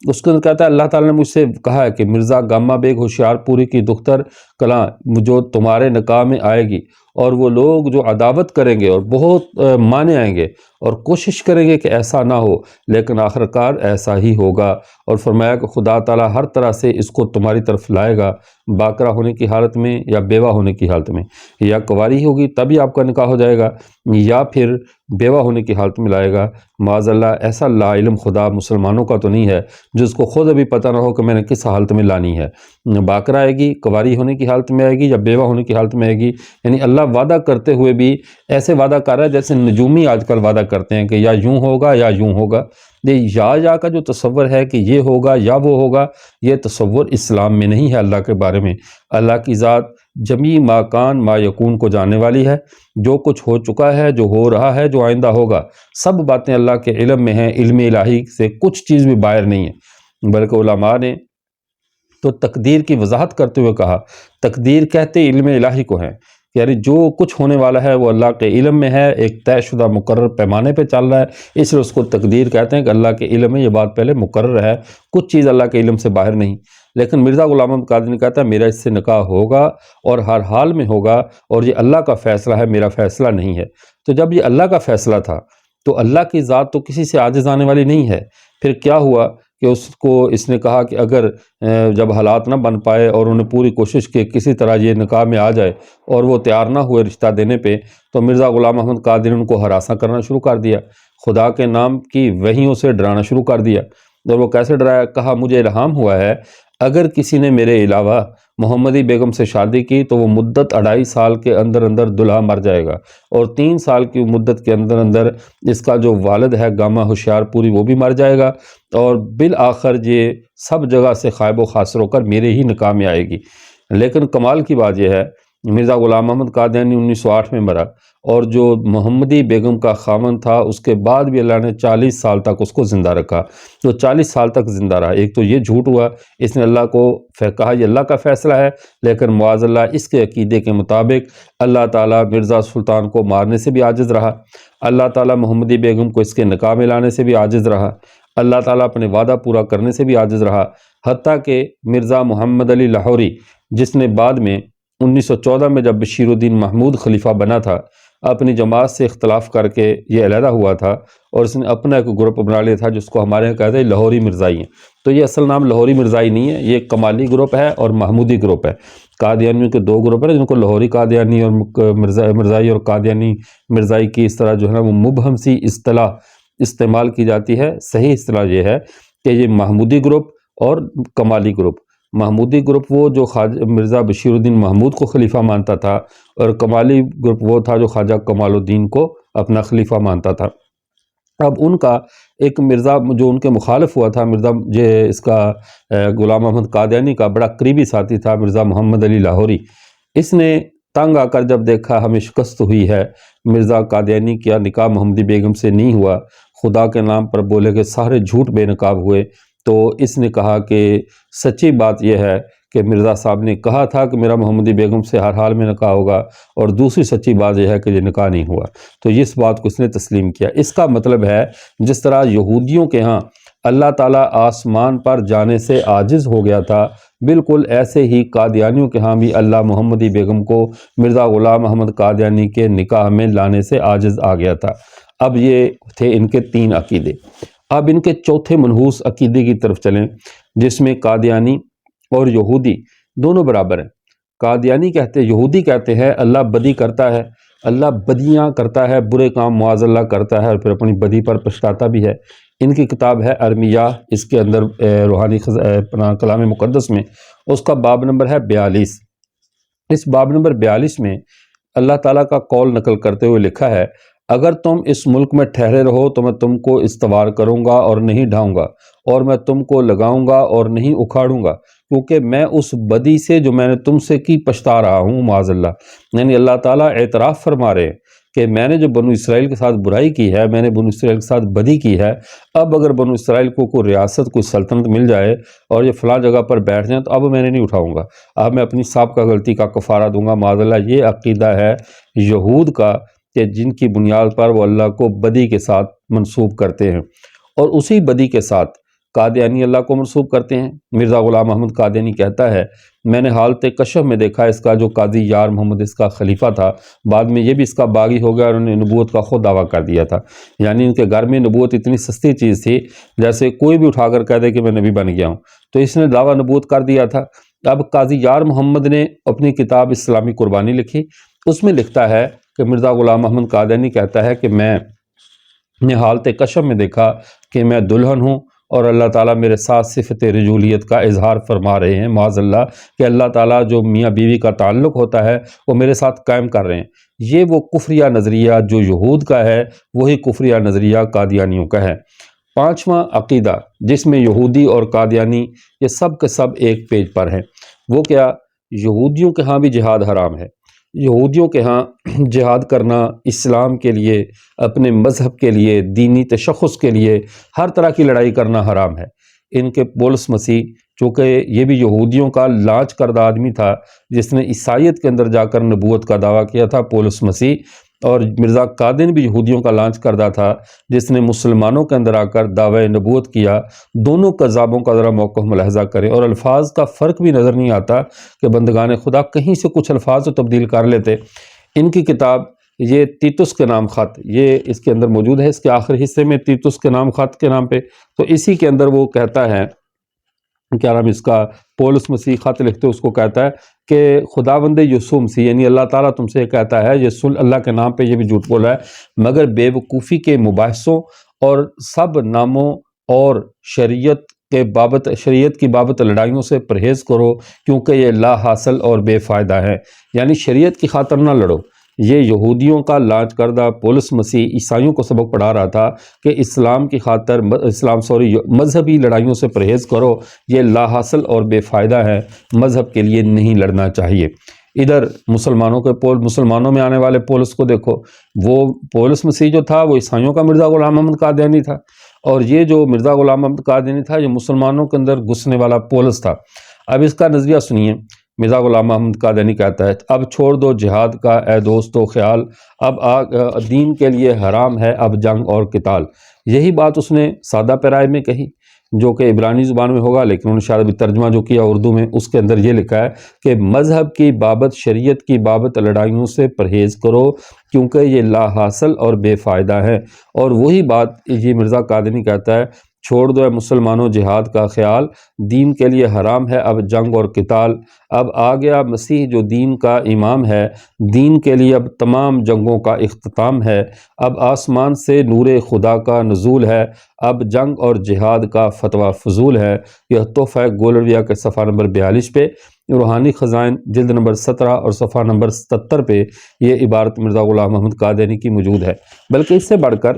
اس کو کہتا ہے اللہ تعالیٰ نے مجھ سے کہا ہے کہ مرزا گامہ بیگ ہوشیار پوری کی دختر کلاں جو تمہارے نکاح میں آئے گی، اور وہ لوگ جو عداوت کریں گے اور بہت مانے آئیں گے اور کوشش کریں گے کہ ایسا نہ ہو، لیکن آخرکار ایسا ہی ہوگا۔ اور فرمایا کہ خدا تعالیٰ ہر طرح سے اس کو تمہاری طرف لائے گا، باکرہ ہونے کی حالت میں یا بیوہ ہونے کی حالت میں، یا کنواری ہوگی تبھی آپ کا نکاح ہو جائے گا، یا پھر بیوہ ہونے کی حالت میں لائے گا۔ معاذ اللہ ایسا لا علم خدا مسلمانوں کا تو نہیں ہے جس کو خود ابھی پتہ نہ ہو کہ میں نے کس حالت میں لانی ہے۔ باکرہ آئے گی، کنواری ہونے کی حالت میں آئے گی یا بیوہ ہونے کی حالت میں آئے گی، یعنی اللہ اللہ وعدہ کرتے ہوئے بھی ایسے وعدہ کر رہا ہے جیسے نجومی آج کل وعدہ کرتے ہیں کہ یا یوں ہوگا یا یوں ہوگا۔ یہ یا کا جو تصور ہے کہ یہ ہوگا یا وہ ہوگا، یہ تصور اسلام میں نہیں ہے اللہ کے بارے میں۔ اللہ کی ذات جمیع ما کان ما یکون کو جاننے والی ہے، جو کچھ ہو چکا ہے، جو ہو رہا ہے، جو آئندہ ہوگا، سب باتیں اللہ کے علم میں ہیں۔ علم الہی سے کچھ چیز بھی باہر نہیں ہے، بلکہ علماء نے تو تقدیر کی وضاحت کرتے ہوئے کہا، تقدیر کہتے علم الہی کو ہے، یعنی جو کچھ ہونے والا ہے وہ اللہ کے علم میں ہے، ایک طے شدہ مقرر پیمانے پہ چل رہا ہے، اس لیے اس کو تقدیر کہتے ہیں کہ اللہ کے علم میں یہ بات پہلے مقرر ہے، کچھ چیز اللہ کے علم سے باہر نہیں۔ لیکن مرزا غلام احمد قادیانی کہتا ہے میرا اس سے نکاح ہوگا اور ہر حال میں ہوگا، اور یہ اللہ کا فیصلہ ہے، میرا فیصلہ نہیں ہے۔ تو جب یہ اللہ کا فیصلہ تھا تو اللہ کی ذات تو کسی سے عاجز آنے والی نہیں ہے۔ پھر کیا ہوا کہ اس نے کہا کہ اگر جب حالات نہ بن پائے اور انہوں نے پوری کوشش کی کسی طرح یہ نکاح میں آ جائے اور وہ تیار نہ ہوئے رشتہ دینے پہ، تو مرزا غلام احمد قادیانی ان کو ہراساں کرنا شروع کر دیا، خدا کے نام کی وحیوں سے ڈرانا شروع کر دیا۔ اور وہ کیسے ڈرایا؟ کہا مجھے الہام ہوا ہے اگر کسی نے میرے علاوہ محمدی بیگم سے شادی کی تو وہ مدت 2.5 سال کے اندر اندر دلہا مر جائے گا، اور 3 سال کی مدت کے اندر اندر اس کا جو والد ہے گامہ ہوشیار پوری وہ بھی مر جائے گا، اور بالآخر یہ سب جگہ سے خائب و خاسر ہو کر میرے ہی نکاح میں آئے گی۔ لیکن کمال کی بات یہ ہے مرزا غلام احمد قادیانی 1908 میں مرا، اور جو محمدی بیگم کا خاوند تھا اس کے بعد بھی اللہ نے 40 سال تک اس کو زندہ رکھا، تو 40 سال تک زندہ رہا۔ ایک تو یہ جھوٹ ہوا، اس نے اللہ کو کہا یہ اللہ کا فیصلہ ہے، لیکن معاذ اللہ اس کے عقیدے کے مطابق اللہ تعالیٰ مرزا سلطان کو مارنے سے بھی عاجز رہا، اللہ تعالیٰ محمدی بیگم کو اس کے نکاح میں لانے سے بھی عاجز رہا، اللہ تعالیٰ اپنے وعدہ پورا کرنے سے بھی عاجز رہا، حتیٰ کہ مرزا محمد علی لاہوری جس نے بعد میں 1914 میں جب بشیر الدین محمود خلیفہ بنا تھا اپنی جماعت سے اختلاف کر کے یہ علیحدہ ہوا تھا، اور اس نے اپنا ایک گروپ بنا لیا تھا جس کو ہمارے یہاں کہتے ہیں لاہوری مرزائی ہیں۔ تو یہ اصل نام لاہوری مرزائی نہیں ہے، یہ ایک کمالی گروپ ہے اور محمودی گروپ ہے۔ قادیانیوں کے 2 گروپ ہیں جن کو لاہوری قادیانی اور مرزائی اور قادیانی مرزائی کی اس طرح جو ہے نا وہ مبہم سی اصطلاح استعمال کی جاتی ہے۔ صحیح اصطلاح یہ ہے کہ یہ محمودی گروپ اور کمالی گروپ۔ محمودی گروپ وہ جو مرزا بشیر الدین محمود کو خلیفہ مانتا تھا، اور کمالی گروپ وہ تھا جو خواجہ کمال الدین کو اپنا خلیفہ مانتا تھا۔ اب ان کا ایک مرزا جو ان کے مخالف ہوا تھا، مرزا اس کا غلام احمد قادیانی کا بڑا قریبی ساتھی تھا مرزا محمد علی لاہوری، اس نے تنگ آ کر جب دیکھا ہمیں شکست ہوئی ہے، مرزا قادیانی کیا نکاح محمدی بیگم سے نہیں ہوا، خدا کے نام پر بولے کہ سارے جھوٹ بے نقاب ہوئے، تو اس نے کہا کہ سچی بات یہ ہے کہ مرزا صاحب نے کہا تھا کہ میرا محمدی بیگم سے ہر حال میں نکاح ہوگا، اور دوسری سچی بات یہ ہے کہ یہ نکاح نہیں ہوا۔ تو اس بات کو اس نے تسلیم کیا۔ اس کا مطلب ہے جس طرح یہودیوں کے ہاں اللہ تعالیٰ آسمان پر جانے سے عاجز ہو گیا تھا، بالکل ایسے ہی قادیانیوں کے ہاں بھی اللہ محمدی بیگم کو مرزا غلام احمد قادیانی کے نکاح میں لانے سے عاجز آ گیا تھا۔ اب یہ تھے ان کے 3 عقیدے۔ اب ان کے چوتھے منحوس عقیدے کی طرف چلیں، جس میں قادیانی اور یہودی دونوں برابر ہیں۔ قادیانی کہتے، یہودی کہتے ہیں اللہ بدی کرتا ہے، اللہ بدیاں کرتا ہے، برے کام معاذ اللہ کرتا ہے، اور پھر اپنی بدی پر پچھتاتا بھی ہے۔ ان کی کتاب ہے ارمیہ، اس کے اندر روحانی کلام مقدس میں اس کا باب نمبر ہے 42۔ اس باب نمبر 42 میں اللہ تعالیٰ کا قول نقل کرتے ہوئے لکھا ہے، اگر تم اس ملک میں ٹھہرے رہو تو میں تم کو استوار کروں گا اور نہیں ڈھاؤں گا، اور میں تم کو لگاؤں گا اور نہیں اکھاڑوں گا، کیونکہ میں اس بدی سے جو میں نے تم سے کی پچھتا رہا ہوں معاذ اللہ۔ یعنی اللہ تعالیٰ اعتراف فرما رہے ہیں کہ میں نے جو بنو اسرائیل کے ساتھ برائی کی ہے، میں نے بنو اسرائیل کے ساتھ بدی کی ہے، اب اگر بنو اسرائیل کو کوئی ریاست، کوئی سلطنت مل جائے اور یہ فلاں جگہ پر بیٹھ جائیں تو اب میں نے نہیں اٹھاؤں گا، اب میں اپنی سابقہ غلطی کا کفارہ دوں گا معاذ اللہ۔ یہ عقیدہ ہے یہود کا کہ جن کی بنیاد پر وہ اللہ کو بدی کے ساتھ منسوب کرتے ہیں، اور اسی بدی کے ساتھ قادیانی اللہ کو منسوب کرتے ہیں۔ مرزا غلام احمد قادیانی کہتا ہے میں نے حالت کشف میں دیکھا اس کا جو قاضی یار محمد اس کا خلیفہ تھا، بعد میں یہ بھی اس کا باغی ہو گیا اور انہوں نے نبوت کا خود دعویٰ کر دیا تھا۔ یعنی ان کے گھر میں نبوت اتنی سستی چیز تھی جیسے کوئی بھی اٹھا کر کہہ دے کہ میں نبی بن گیا ہوں، تو اس نے دعویٰ نبوت کر دیا تھا۔ اب قاضی یار محمد نے اپنی کتاب اسلامی قربانی لکھی، اس میں لکھتا ہے کہ مرزا غلام احمد قادیانی کہتا ہے کہ میں نے حالت کشف میں دیکھا کہ میں دلہن ہوں اور اللہ تعالیٰ میرے ساتھ صفت رجولیت کا اظہار فرما رہے ہیں، معاذ اللہ، کہ اللہ تعالیٰ جو میاں بیوی کا تعلق ہوتا ہے وہ میرے ساتھ قائم کر رہے ہیں۔ یہ وہ کفریہ نظریہ جو یہود کا ہے، وہی کفریہ نظریہ قادیانیوں کا ہے۔ پانچواں عقیدہ جس میں یہودی اور قادیانی یہ سب کے سب ایک پیج پر ہیں، وہ کیا؟ یہودیوں کے ہاں بھی جہاد حرام ہے۔ یہودیوں کے ہاں جہاد کرنا اسلام کے لیے، اپنے مذہب کے لیے، دینی تشخص کے لیے ہر طرح کی لڑائی کرنا حرام ہے۔ ان کے پولس مسیح، چونکہ یہ بھی یہودیوں کا لانچ کردہ آدمی تھا جس نے عیسائیت کے اندر جا کر نبوت کا دعویٰ کیا تھا، پولس مسیح، اور مرزا قادیانی بھی یہودیوں کا لانچ کردہ تھا جس نے مسلمانوں کے اندر آ کر دعوی نبوت کیا۔ دونوں کذابوں کا ذرا موقف ملاحظہ کریں، اور الفاظ کا فرق بھی نظر نہیں آتا کہ بندگان خدا کہیں سے کچھ الفاظ تو تبدیل کر لیتے۔ ان کی کتاب یہ تیتس کے نام خط، یہ اس کے اندر موجود ہے، اس کے آخری حصے میں تیتس کے نام خط کے نام پہ، تو اسی کے اندر وہ کہتا ہے، کیا نام اس کا، پولس مسیح خط لکھتے اس کو کہتا ہے کہ خداوند یسوع مسیح یعنی اللہ تعالیٰ تم سے کہتا ہے، یسوع اللہ کے نام پہ یہ بھی جھوٹ بولا ہے، مگر بے وقوفی کے مباحثوں اور سب ناموں اور شریعت کی بابت لڑائیوں سے پرہیز کرو، کیونکہ یہ لا حاصل اور بے فائدہ ہے۔ یعنی شریعت کی خاطر نہ لڑو۔ یہ یہودیوں کا لانچ کردہ پولس مسیح عیسائیوں کو سبق پڑھا رہا تھا کہ اسلام کی خاطر مذہبی لڑائیوں سے پرہیز کرو، یہ لا حاصل اور بے فائدہ ہے، مذہب کے لیے نہیں لڑنا چاہیے۔ ادھر مسلمانوں میں آنے والے پولس کو دیکھو، وہ پولس مسیح جو تھا وہ عیسائیوں کا مرزا غلام احمد قادیانی تھا، اور یہ جو مرزا غلام احمد قادیانی تھا یہ مسلمانوں کے اندر گھسنے والا پولس تھا۔ اب اس کا نظریہ سنیے۔ مرزا غلام احمد قادیانی کہتا ہے، اب چھوڑ دو جہاد کا اے دوستو خیال، اب دین کے لیے حرام ہے اب جنگ اور قتال۔ یہی بات اس نے سادہ پیرائے میں کہی جو کہ عبرانی زبان میں ہوگا، لیکن انہوں نے شاید ابھی ترجمہ جو کیا اردو میں، اس کے اندر یہ لکھا ہے کہ مذہب کی بابت، شریعت کی بابت لڑائیوں سے پرہیز کرو، کیونکہ یہ لا حاصل اور بے فائدہ ہے۔ اور وہی بات یہ مرزا قادیانی کہتا ہے، چھوڑ دو اے مسلمانوں جہاد کا خیال، دین کے لیے حرام ہے اب جنگ اور قتال۔ اب آ گیا مسیح جو دین کا امام ہے، دین کے لیے اب تمام جنگوں کا اختتام ہے، اب آسمان سے نور خدا کا نزول ہے، اب جنگ اور جہاد کا فتویٰ فضول ہے۔ یہ تحفہ گولرویہ کے صفحہ نمبر 42 پہ، روحانی خزائن جلد نمبر 17 اور صفحہ نمبر 77 پہ یہ عبارت مرزا غلام احمد قادیانی کی موجود ہے۔ بلکہ اس سے بڑھ کر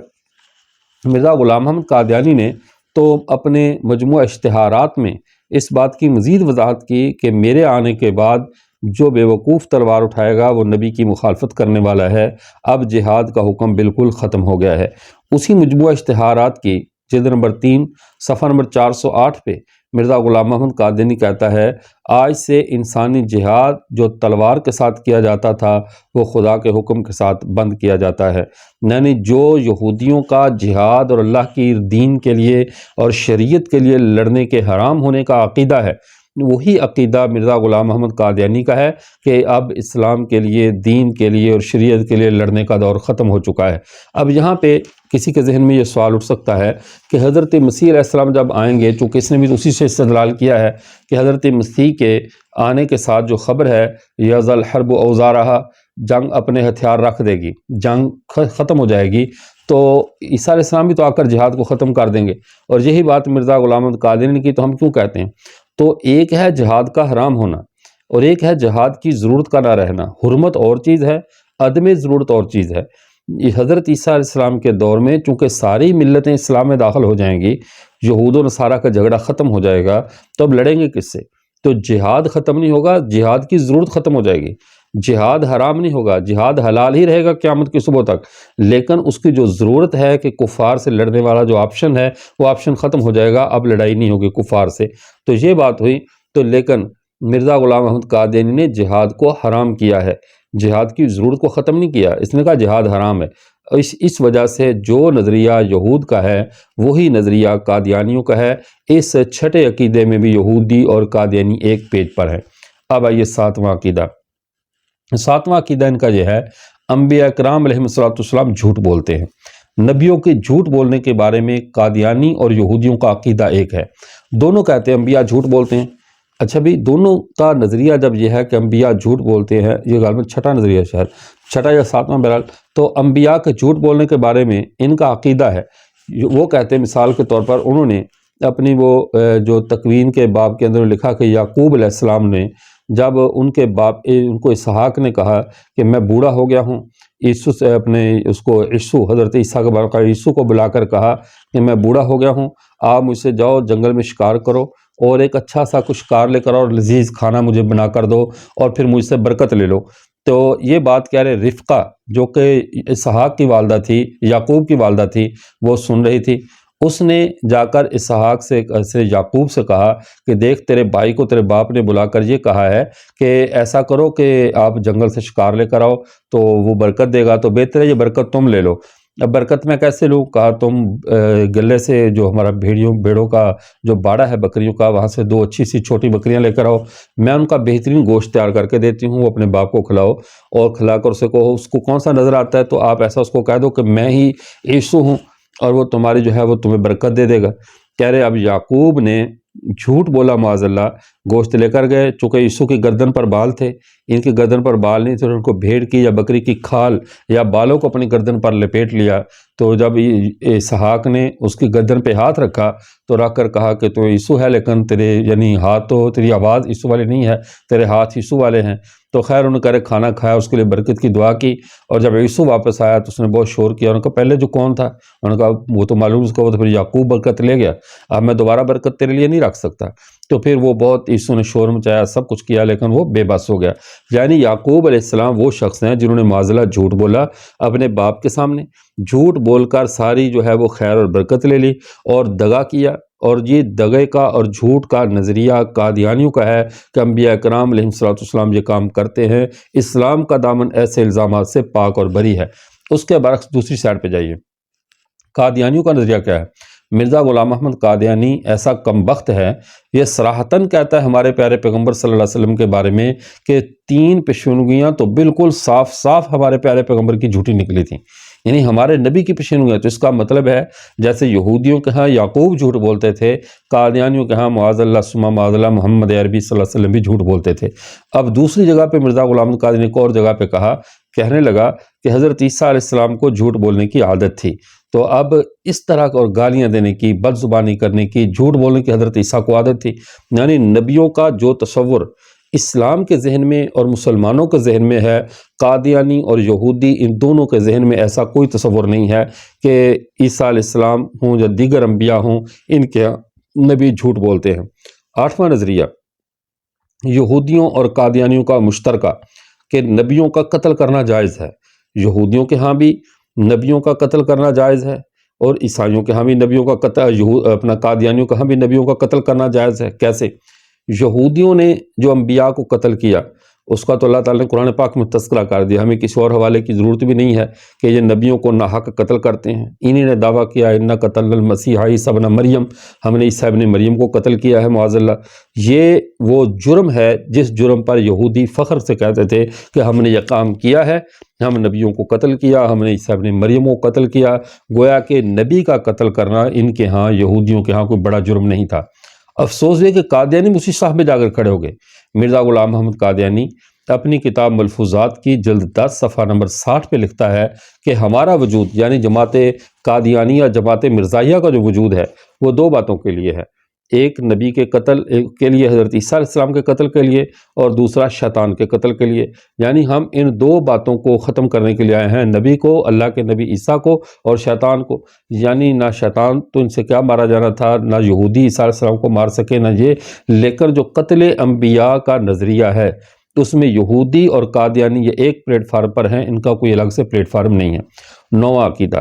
مرزا غلام احمد قادیانی نے تو اپنے مجموعہ اشتہارات میں اس بات کی مزید وضاحت کی کہ میرے آنے کے بعد جو بے وقوف تلوار اٹھائے گا وہ نبی کی مخالفت کرنے والا ہے، اب جہاد کا حکم بالکل ختم ہو گیا ہے۔ اسی مجموعہ اشتہارات کی جلد نمبر 3 صفحہ نمبر 408 پہ مرزا غلام احمد قادیانی کہتا ہے، آج سے انسانی جہاد جو تلوار کے ساتھ کیا جاتا تھا وہ خدا کے حکم کے ساتھ بند کیا جاتا ہے۔ یعنی جو یہودیوں کا جہاد اور اللہ کی دین کے لیے اور شریعت کے لیے لڑنے کے حرام ہونے کا عقیدہ ہے، وہی عقیدہ مرزا غلام احمد قادیانی کا ہے کہ اب اسلام کے لیے، دین کے لیے اور شریعت کے لیے لڑنے کا دور ختم ہو چکا ہے۔ اب یہاں پہ کسی کے ذہن میں یہ سوال اٹھ سکتا ہے کہ حضرت مسیح علیہ السلام جب آئیں گے، چونکہ اس نے بھی اسی سے استدلال کیا ہے کہ حضرت مسیح کے آنے کے ساتھ جو خبر ہے، یَضَعُ الْحَرْبُ أَوْزَارَهَا، جنگ اپنے ہتھیار رکھ دے گی، جنگ ختم ہو جائے گی، تو عیسیٰ علیہ السلام بھی تو آ کر جہاد کو ختم کر دیں گے۔ اور یہی بات مرزا غلام احمد قادیانی کی تو ہم کیوں کہتے ہیں؟ تو ایک ہے جہاد کا حرام ہونا، اور ایک ہے جہاد کی ضرورت کا نہ رہنا۔ حرمت اور چیز ہے، عدم ضرورت اور چیز ہے۔ حضرت عیسیٰ علیہ السلام کے دور میں چونکہ ساری ملتیں اسلام میں داخل ہو جائیں گی، یہود و نصارہ کا جھگڑا ختم ہو جائے گا، تو اب لڑیں گے کس سے؟ تو جہاد ختم نہیں ہوگا، جہاد کی ضرورت ختم ہو جائے گی۔ جہاد حرام نہیں ہوگا، جہاد حلال ہی رہے گا قیامت کی صبح تک، لیکن اس کی جو ضرورت ہے کہ کفار سے لڑنے والا جو آپشن ہے وہ آپشن ختم ہو جائے گا، اب لڑائی نہیں ہوگی کفار سے۔ تو یہ بات ہوئی۔ تو لیکن مرزا غلام احمد قادیانی نے جہاد کو حرام کیا ہے، جہاد کی ضرورت کو ختم نہیں کیا، اس نے کہا جہاد حرام ہے۔ اس وجہ سے جو نظریہ یہود کا ہے وہی نظریہ قادیانیوں کا ہے۔ اس چھٹے عقیدے میں بھی یہودی اور قادیانی ایک پیج پر ہیں۔ اب آئیے ساتواں عقیدہ۔ ساتواں عقیدہ ان کا یہ ہے، انبیاء کرام علیہ السلام جھوٹ بولتے ہیں۔ نبیوں کے جھوٹ بولنے کے بارے میں قادیانی اور یہودیوں کا عقیدہ ایک ہے، دونوں کہتے ہیں انبیاء جھوٹ بولتے ہیں۔ اچھا بھی دونوں کا نظریہ جب یہ ہے کہ انبیاء جھوٹ بولتے ہیں، یہ غالباً چھٹا نظریہ شاید چھٹا یا ساتواں بہرحال، تو انبیاء کے جھوٹ بولنے کے بارے میں ان کا عقیدہ ہے۔ وہ کہتے ہیں مثال کے طور پر انہوں نے اپنی وہ جو تکوین کے باب کے اندر لکھا کہ یعقوب علیہ السلام نے جب ان کے باپ ان کو اسحاق نے کہا کہ میں بوڑھا ہو گیا ہوں، عیسو سے اپنے اس کو عیسو حضرت عیسیٰ کے بارے عیسو کو بلا کر کہا کہ میں بوڑھا ہو گیا ہوں، آپ مجھ سے جاؤ جنگل میں شکار کرو اور ایک اچھا سا کچھ شکار لے کر اور لذیذ کھانا مجھے بنا کر دو اور پھر مجھ سے برکت لے لو۔ تو یہ بات کہہ رہے رفقہ جو کہ اسحاق کی والدہ تھی، یعقوب کی والدہ تھی، وہ سن رہی تھی۔ اس نے جا کر اسحاق سے یعقوب سے کہا کہ دیکھ تیرے بھائی کو تیرے باپ نے بلا کر یہ کہا ہے کہ ایسا کرو کہ آپ جنگل سے شکار لے کر آؤ تو وہ برکت دے گا، تو بہتر ہے یہ برکت تم لے لو۔ اب برکت میں کیسے لوں؟ کہا تم گلے سے جو ہمارا بھیڑوں کا جو باڑا ہے بکریوں کا، وہاں سے 2 اچھی سی چھوٹی بکریاں لے کر آؤ، میں ان کا بہترین گوشت تیار کر کے دیتی ہوں، وہ اپنے باپ کو کھلاؤ اور کھلا کر اسے کہو اس کو کون سا نظر آتا ہے تو آپ ایسا اس کو کہہ دو کہ میں ہی عیسو ہوں اور وہ تمہاری جو ہے وہ تمہیں برکت دے دے گا۔ کہہ رہے اب یعقوب نے جھوٹ بولا معاذ اللہ، گوشت لے کر گئے، چونکہ عیسو کی گردن پر بال تھے، ان کی گردن پر بال نہیں تھے، ان کو بھیڑ کی یا بکری کی کھال یا بالوں کو اپنی گردن پر لپیٹ لیا۔ تو جب اسحاق نے اس کی گردن پہ ہاتھ رکھا تو رکھ کر کہا کہ تو عیسو ہے لیکن تیرے یعنی ہاتھ تو تیری آواز عیسو والے نہیں ہے، تیرے ہاتھ عیسو والے ہیں۔ تو خیر انہوں نے کھانا کھایا، اس کے لیے برکت کی دعا کی، اور جب عیسو واپس آیا تو اس نے بہت شور کیا۔ انہوں نے کہا پہلے جو کون تھا؟ انہوں نے کہا وہ تو معلوم اس کو، وہ تو پھر یعقوب برکت لے گیا، اب میں دوبارہ برکت تیرے لیے نہیں رکھ سکتا۔ تو پھر وہ بہت عیسو نے شور مچایا، سب کچھ کیا، لیکن وہ بے بس ہو گیا۔ یعنی یعقوب علیہ السلام وہ شخص ہیں جنہوں نے معاذ اللہ جھوٹ بولا اپنے باپ کے سامنے، جھوٹ بول کر ساری جو ہے وہ خیر اور برکت لے لی اور دغا کیا۔ اور یہ دغے کا اور جھوٹ کا نظریہ قادیانیوں کا ہے کہ انبیاء کرام علیہ السلام یہ کام کرتے ہیں۔ اسلام کا دامن ایسے الزامات سے پاک اور بری ہے۔ اس کے برعکس دوسری سائڈ پہ جائیے، قادیانیوں کا نظریہ کیا ہے؟ مرزا غلام احمد قادیانی ایسا کم بخت ہے، یہ صراحتاً کہتا ہے ہمارے پیارے پیغمبر صلی اللہ علیہ وسلم کے بارے میں کہ 3 پیشنگویاں تو بالکل صاف صاف ہمارے پیارے پیغمبر کی جھوٹی نکلی تھیں، یعنی ہمارے نبی کی پیشنگویاں۔ تو اس کا مطلب ہے جیسے یہودیوں کے ہاں یعقوب جھوٹ بولتے تھے، قادیانیوں کے ہاں معاذ اللہ ثم معاذ اللہ محمد عربی صلی اللہ علیہ وسلم بھی جھوٹ بولتے تھے۔ اب دوسری جگہ پہ مرزا غلام احمد قادیانی نے ایک اور جگہ پہ کہنے لگا کہ حضرت عیسیٰ علیہ السلام کو جھوٹ بولنے کی عادت تھی، تو اب اس طرح اور گالیاں دینے کی، بد زبانی کرنے کی، جھوٹ بولنے کی حضرت عیسیٰ کو عادت تھی۔ یعنی نبیوں کا جو تصور اسلام کے ذہن میں اور مسلمانوں کے ذہن میں ہے، قادیانی اور یہودی ان دونوں کے ذہن میں ایسا کوئی تصور نہیں ہے کہ عیسیٰ علیہ السلام ہوں یا دیگر انبیاء ہوں ان کے نبی جھوٹ بولتے ہیں۔ 8واں نظریہ یہودیوں اور قادیانیوں کا مشترکہ کہ نبیوں کا قتل کرنا جائز ہے۔ یہودیوں کے ہاں بھی نبیوں کا قتل کرنا جائز ہے اور عیسائیوں کے ہاں بھی نبیوں کا قتل، قادیانیوں کے ہاں بھی نبیوں کا قتل کرنا جائز ہے۔ کیسے؟ یہودیوں نے جو انبیاء کو قتل کیا اس کا تو اللہ تعالیٰ نے قرآن پاک میں تذکرہ کر دیا، ہمیں کسی اور حوالے کی ضرورت بھی نہیں ہے کہ یہ نبیوں کو ناحق قتل کرتے ہیں۔ انہی نے دعویٰ کیا اِنَّا قَتَلْنَا الْمَسِیحَ عِیسیٰ ابْنَ مریم، ہم نے عیسیٰ ابن مریم کو قتل کیا ہے معاذ اللہ۔ یہ وہ جرم ہے جس جرم پر یہودی فخر سے کہتے تھے کہ ہم نے یہ کام کیا ہے، ہم نبیوں کو قتل کیا، ہم نے عیسیٰ ابن مریم کو قتل کیا۔ گویا کہ نبی کا قتل کرنا ان کے ہاں یہودیوں کے ہاں کوئی بڑا جرم نہیں تھا۔ افسوس ہے کہ قادیانی اسی صاحب میں جا کر کھڑے ہو گئے۔ مرزا غلام احمد قادیانی اپنی کتاب ملفوظات کی جلد 10 صفحہ نمبر 60 پہ لکھتا ہے کہ ہمارا وجود یعنی جماعت قادیانیہ، جماعت مرزائیہ کا جو وجود ہے وہ 2 باتوں کے لیے ہے، ایک نبی کے قتل کے لیے، حضرت عیسیٰ علیہ السلام کے قتل کے لیے، اور دوسرا شیطان کے قتل کے لیے۔ یعنی ہم ان 2 باتوں کو ختم کرنے کے لیے آئے ہیں، نبی کو، اللہ کے نبی عیسیٰ کو، اور شیطان کو۔ یعنی نہ شیطان تو ان سے کیا مارا جانا تھا، نہ یہودی عیسیٰ علیہ السلام کو مار سکے نہ یہ، لیکن جو قتل انبیاء کا نظریہ ہے اس میں یہودی اور قادیانی یہ ایک پلیٹ فارم پر ہیں، ان کا کوئی الگ سے پلیٹ فارم نہیں ہے۔ 9واں عقیدہ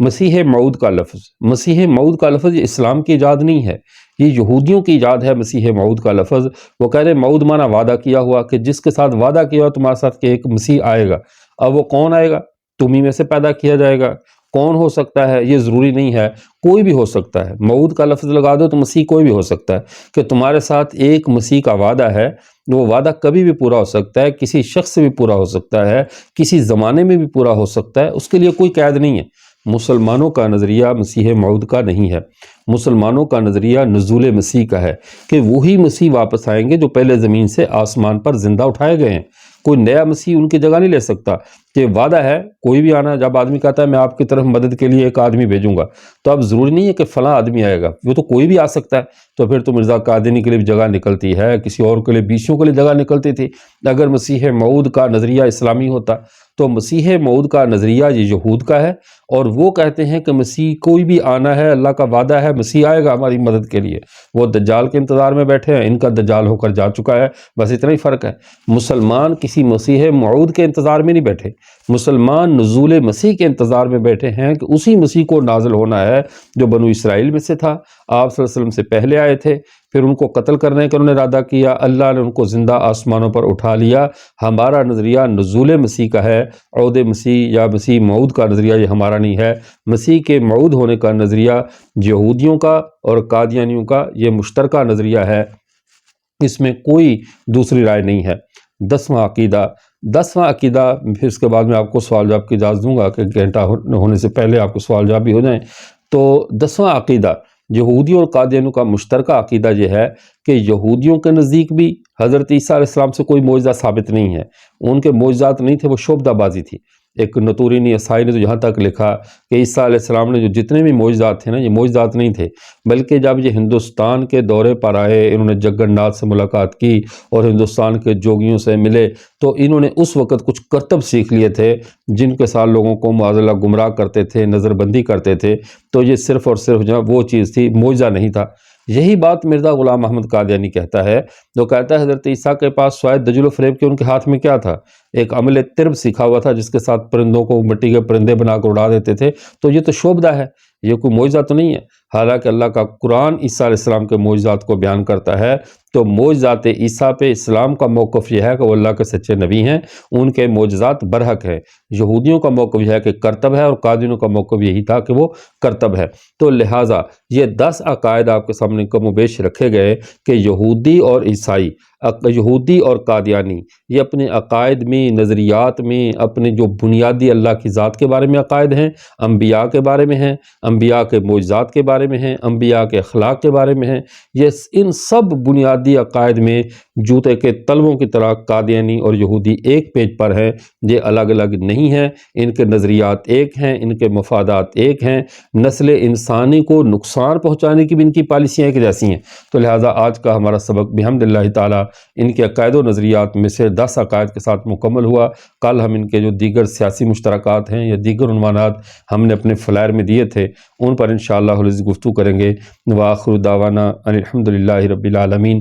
مسیح موعود کا لفظ۔ مسیح موعود کا لفظ یہ اسلام کی ایجاد نہیں ہے، یہ یہودیوں کی ایجاد ہے۔ مسیح موعود کا لفظ وہ کہہ رہے ہیں موعود مانا وعدہ کیا ہوا، کہ جس کے ساتھ وعدہ کیا ہوا تمہارے ساتھ کہ ایک مسیح آئے گا۔ اب وہ کون آئے گا؟ تمہیں میں سے پیدا کیا جائے گا۔ کون ہو سکتا ہے یہ ضروری نہیں ہے، کوئی بھی ہو سکتا ہے۔ موعود کا لفظ لگا دو تو مسیح کوئی بھی ہو سکتا ہے، کہ تمہارے ساتھ ایک مسیح کا وعدہ ہے، وہ وعدہ کبھی بھی پورا ہو سکتا ہے، کسی شخص سے بھی پورا ہو سکتا ہے، کسی زمانے میں بھی پورا ہو سکتا ہے، اس کے لیے کوئی قید نہیں ہے۔ مسلمانوں کا نظریہ مسیح موعود کا نہیں ہے، مسلمانوں کا نظریہ نزول مسیح کا ہے، کہ وہی مسیح واپس آئیں گے جو پہلے زمین سے آسمان پر زندہ اٹھائے گئے ہیں۔ کوئی نیا مسیح ان کی جگہ نہیں لے سکتا، یہ وعدہ ہے کوئی بھی آنا. جب آدمی کہتا ہے میں آپ کی طرف مدد کے لیے ایک آدمی بھیجوں گا تو اب ضروری نہیں ہے کہ فلاں آدمی آئے گا, وہ تو کوئی بھی آ سکتا ہے. تو پھر تو مرزا قادیانی کے لیے بھی جگہ نکلتی ہے, کسی اور کے لیے بیسیوں کے لیے جگہ نکلتی تھی. اگر مسیح موعود کا نظریہ اسلامی ہوتا تو مسیح موعود کا نظریہ یہ یہود کا ہے, اور وہ کہتے ہیں کہ مسیح کوئی بھی آنا ہے, اللہ کا وعدہ ہے مسیح آئے گا ہماری مدد کے لیے. وہ دجال کے انتظار میں بیٹھے ہیں, ان کا دجال ہو کر جا چکا ہے, بس اتنا ہی فرق ہے. مسلمان کسی مسیح موعود کے انتظار میں نہیں بیٹھے, مسلمان نزول مسیح کے انتظار میں بیٹھے ہیں کہ اسی مسیح کو نازل ہونا ہے جو بنو اسرائیل میں سے تھا, آپ صلی اللہ علیہ وسلم سے پہلے آئے تھے, پھر ان کو قتل کرنے کا انہوں نے ارادہ کیا, اللہ نے ان کو زندہ آسمانوں پر اٹھا لیا. ہمارا نظریہ نزول مسیح کا ہے, عود مسیح یا مسیح موعود کا نظریہ یہ ہمارا نہیں ہے. مسیح کے موعود ہونے کا نظریہ یہودیوں کا اور قادیانیوں کا یہ مشترکہ نظریہ ہے, اس میں کوئی دوسری رائے نہیں ہے. 10واں عقیدہ پھر اس کے بعد میں آپ کو سوال جواب کی اجازت دوں گا کہ گھنٹہ ہونے سے پہلے آپ کو سوال جواب بھی ہو جائیں. تو 10واں عقیدہ یہودیوں اور قادیانیوں کا مشترکہ عقیدہ یہ ہے کہ یہودیوں کے نزدیک بھی حضرت عیسیٰ علیہ السلام سے کوئی معجزہ ثابت نہیں ہے, ان کے معجزات نہیں تھے, وہ شعبدہ بازی تھی. ایک نطورینی عیسائی نے تو یہاں تک لکھا کہ عیسیٰ علیہ السلام نے جو جتنے بھی معجزات تھے نا, یہ معجزات نہیں تھے, بلکہ جب یہ ہندوستان کے دورے پر آئے, انہوں نے جگن ناتھ سے ملاقات کی اور ہندوستان کے جوگیوں سے ملے, تو انہوں نے اس وقت کچھ کرتب سیکھ لیے تھے جن کے ساتھ لوگوں کو معاذ اللہ گمراہ کرتے تھے, نظر بندی کرتے تھے. تو یہ صرف اور صرف جو وہ چیز تھی, معجزہ نہیں تھا. یہی بات مرزا غلام احمد قادیانی کہتا ہے, جو کہتا ہے حضرت عیسیٰ کے پاس سوائے دجل و فریب کے ان کے ہاتھ میں کیا تھا, ایک عمل ترب سیکھا ہوا تھا جس کے ساتھ پرندوں کو مٹی کے پرندے بنا کر اڑا دیتے تھے. تو یہ تو شعبدہ ہے, یہ کوئی معجزہ تو نہیں ہے. حالانکہ اللہ کا قرآن عیسیٰ علیہ السلام کے معجزات کو بیان کرتا ہے, تو معجزات عیسیٰ پہ اسلام کا موقف یہ ہے کہ وہ اللہ کے سچے نبی ہیں, ان کے معجزات برحق ہیں. یہودیوں کا موقف یہ ہے کہ کرتب ہے, اور قادیانیوں کا موقف یہی تھا کہ وہ کرتب ہے. تو لہٰذا یہ 10 عقائد آپ کے سامنے کم و بیش رکھے گئے کہ یہودی اور عیسائی, یہودی اور قادیانی یہ اپنے عقائد میں, نظریات میں, اپنے جو بنیادی اللہ کی ذات کے بارے میں عقائد ہیں, انبیاء کے بارے میں ہیں, انبیاء کے معجزات کے بارے میں ہیں, انبیاء کے اخلاق کے بارے میں ہیں, یہ ان سب بنیادی عقائد میں جوتے کے تلووں کی طرح قادیانی اور یہودی ایک پیج پر ہیں. یہ الگ الگ نہیں ہیں, ان کے نظریات ایک ہیں, ان کے مفادات ایک ہیں, نسل انسانی کو نقصان پہنچانے کی بھی ان کی پالیسیاں ایک جیسی ہیں. تو لہٰذا آج کا ہمارا سبق بحمد اللہ تعالیٰ ان کے عقائد و نظریات میں سے 10 عقائد کے ساتھ مکمل ہوا. کل ہم ان کے جو دیگر سیاسی مشترکات ہیں یا دیگر عنوانات ہم نے اپنے فلائر میں دیے تھے, ان پر انشاءاللہ گفتگو کریں گے. وآخر دعوانا ان الحمد للہ رب العالمین.